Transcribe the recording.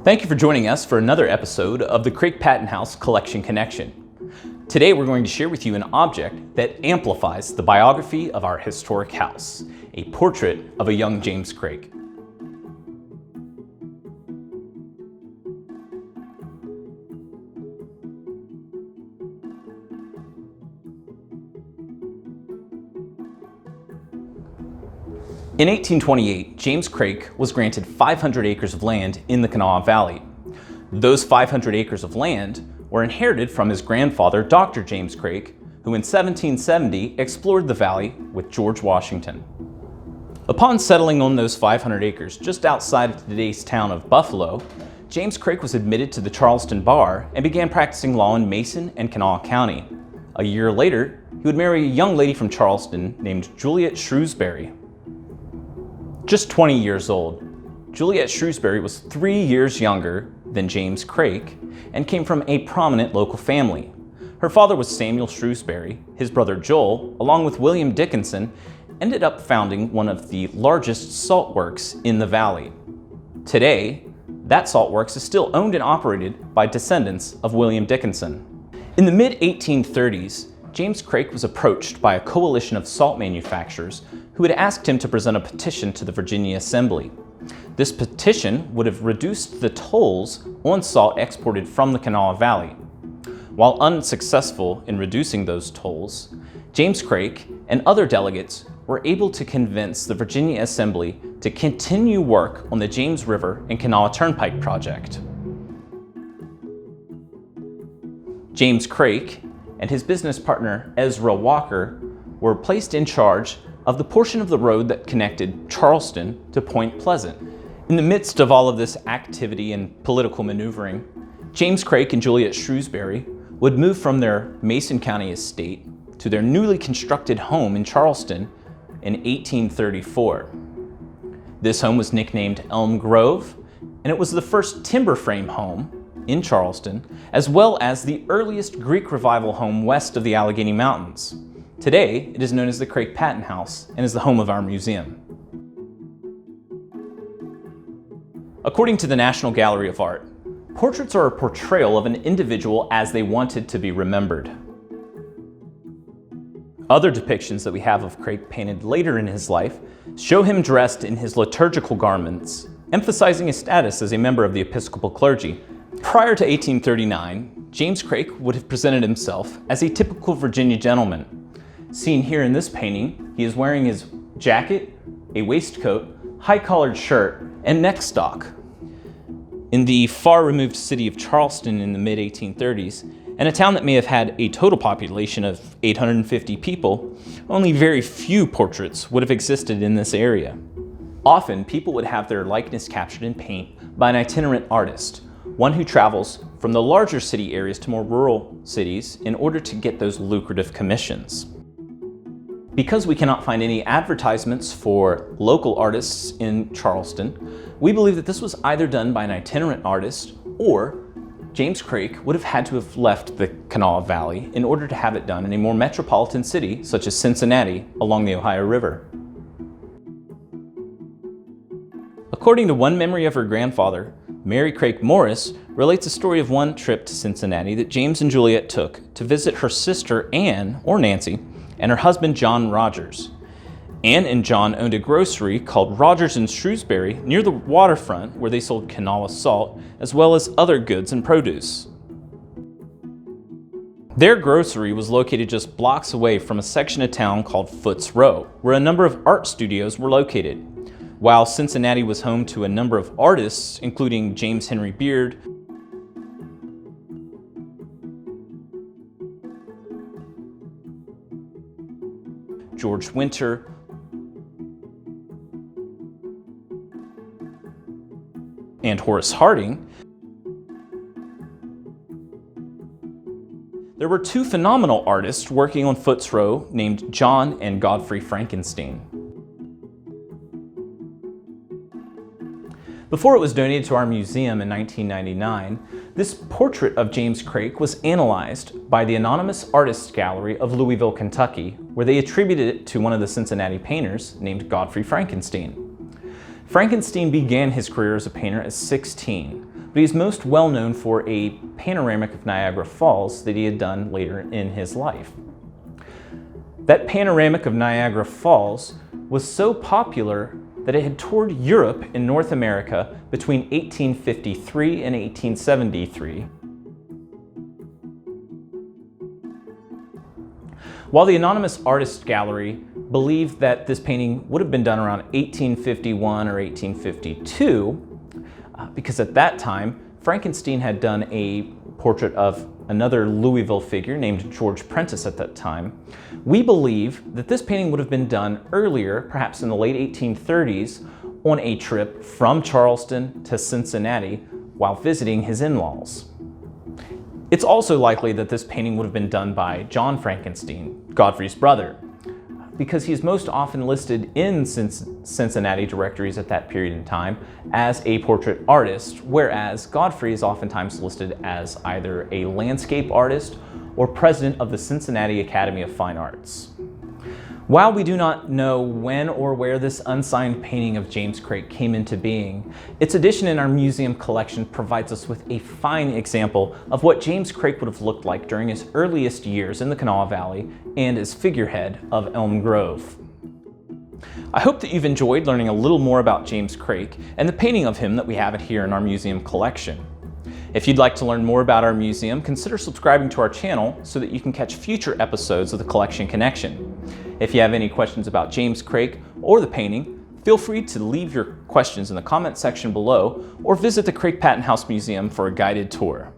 Thank you for joining us for another episode of the Craik-Patton House Collection Connection. Today we're going to share with you an object that amplifies the biography of our historic house, a portrait of a young James Craik. In 1828, James Craik was granted 500 acres of land in the Kanawha Valley. Those 500 acres of land were inherited from his grandfather, Dr. James Craik, who in 1770 explored the valley with George Washington. Upon settling on those 500 acres just outside of today's town of Buffalo, James Craik was admitted to the Charleston bar and began practicing law in Mason and Kanawha County. A year later, he would marry a young lady from Charleston named Juliet Shrewsbury. Just 20 years old, Juliet Shrewsbury was 3 years younger than James Craik and came from a prominent local family. Her father was Samuel Shrewsbury. His brother Joel, along with William Dickinson, ended up founding one of the largest salt works in the valley. Today, that salt works is still owned and operated by descendants of William Dickinson. In the mid-1830s, James Craik was approached by a coalition of salt manufacturers who had asked him to present a petition to the Virginia Assembly. This petition would have reduced the tolls on salt exported from the Kanawha Valley. While unsuccessful in reducing those tolls, James Craik and other delegates were able to convince the Virginia Assembly to continue work on the James River and Kanawha Turnpike project. James Craik and his business partner Ezra Walker were placed in charge of the portion of the road that connected Charleston to Point Pleasant. In the midst of all of this activity and political maneuvering, James Craik and Juliet Shrewsbury would move from their Mason County estate to their newly constructed home in Charleston in 1834. This home was nicknamed Elm Grove, and it was the first timber frame home in Charleston, as well as the earliest Greek Revival home west of the Allegheny Mountains. Today, it is known as the Craik-Patton House and is the home of our museum. According to the National Gallery of Art, portraits are a portrayal of an individual as they wanted to be remembered. Other depictions that we have of Craik painted later in his life show him dressed in his liturgical garments, emphasizing his status as a member of the Episcopal clergy. Prior to 1839, James Craik would have presented himself as a typical Virginia gentleman. Seen here in this painting, he is wearing his jacket, a waistcoat, high-collared shirt, and neck stock. In the far-removed city of Charleston in the mid-1830s, and a town that may have had a total population of 850 people, only very few portraits would have existed in this area. Often, people would have their likeness captured in paint by an itinerant artist, one who travels from the larger city areas to more rural cities in order to get those lucrative commissions. Because we cannot find any advertisements for local artists in Charleston, we believe that this was either done by an itinerant artist or James Craik would have had to have left the Kanawha Valley in order to have it done in a more metropolitan city such as Cincinnati along the Ohio River. According to one memory of her grandfather, Mary Craik Morris relates a story of one trip to Cincinnati that James and Juliet took to visit her sister Anne, or Nancy, and her husband John Rogers. Anne and John owned a grocery called Rogers and Shrewsbury near the waterfront where they sold Kanawha salt as well as other goods and produce. Their grocery was located just blocks away from a section of town called Foots Row, where a number of art studios were located. While Cincinnati was home to a number of artists, including James Henry Beard, George Winter, and Horace Harding, there were two phenomenal artists working on Foots Row named John and Godfrey Frankenstein. Before it was donated to our museum in 1999, this portrait of James Craik was analyzed by the Anonymous Artists Gallery of Louisville, Kentucky, where they attributed it to one of the Cincinnati painters named Godfrey Frankenstein. Frankenstein began his career as a painter at 16, but he's most well known for a panoramic of Niagara Falls that he had done later in his life. That panoramic of Niagara Falls was so popular that it had toured Europe and North America between 1853 and 1873. While the anonymous artist gallery believed that this painting would have been done around 1851 or 1852, because at that time, Frankenstein had done a portrait of another Louisville figure named George Prentice at that time, we believe that this painting would have been done earlier, perhaps in the late 1830s, on a trip from Charleston to Cincinnati while visiting his in-laws. It's also likely that this painting would have been done by John Frankenstein, Godfrey's brother, because he's most often listed in Cincinnati directories at that period in time as a portrait artist, whereas Godfrey is oftentimes listed as either a landscape artist or president of the Cincinnati Academy of Fine Arts. While we do not know when or where this unsigned painting of James Craik came into being, its addition in our museum collection provides us with a fine example of what James Craik would have looked like during his earliest years in the Kanawha Valley and as figurehead of Elm Grove. I hope that you've enjoyed learning a little more about James Craik and the painting of him that we have here in our museum collection. If you'd like to learn more about our museum, consider subscribing to our channel so that you can catch future episodes of the Collection Connection. If you have any questions about James Craik or the painting, feel free to leave your questions in the comment section below or visit the Craik-Patton House Museum for a guided tour.